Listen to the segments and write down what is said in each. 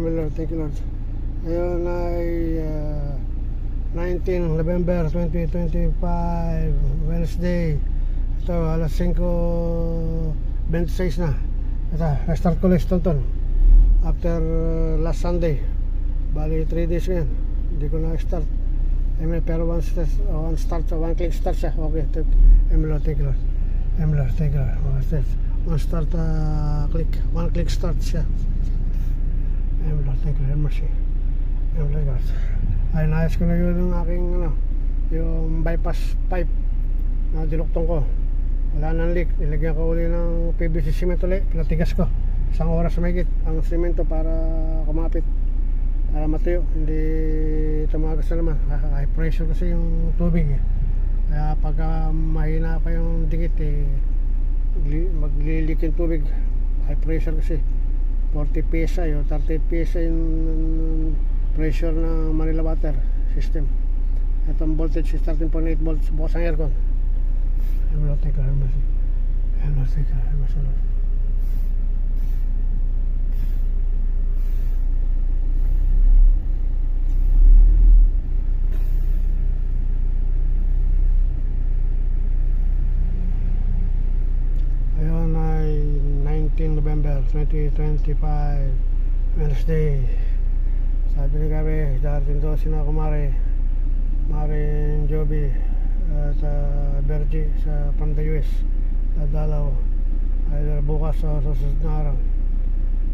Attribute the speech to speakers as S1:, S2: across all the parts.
S1: Amen, Lord. Thank you, Lord. Ngayon ay 19 November 2025, Wednesday. Ito, alas 5:26 na. Ito, na-start ko lang tonton after last Sunday. Bali 3 days ngayon hindi ko na-start. Amen, pero one click start siya. Okay, amen, Lord. Thank you, Lord. Amen, Lord. Thank you, Lord. One click start siya. Amen, Lord. Thank you, Lord. Mercy. Amen, Lord God. Ay, naayos ko na yun yung aking yung bypass pipe na diluktong ko. Wala nang leak. Nilagyan ko uli ng PVC cement ulit. Pinatigas ko 1 oras mahigit ang semento para kumapit, para matuyo, hindi tumagas na naman. High pressure kasi yung tubig kaya pagka mahina pa yung dikit maglilik yung tubig. High pressure kasi 40 PSI o 30 PSI yung pressure ng Manila water system. Itong voltage is 13.8 volts. Bukas ang aircon. I'm not taking her mercy. I'm not taking her mercy, Lord. Ayun ay 19 November 2025, Wednesday. Sabi ni Gabi, darating daw sina kumare Maring Joby at Bergie sa Pandayues, dadalaw either bukas o susunod na araw.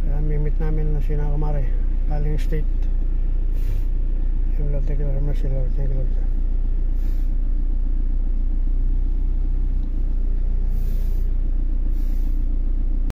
S1: Kaya mimit namin na sina kumare galing state. Thank you, Lord. Thank you, Lord. Mercy, Lord. Thank you, Lord.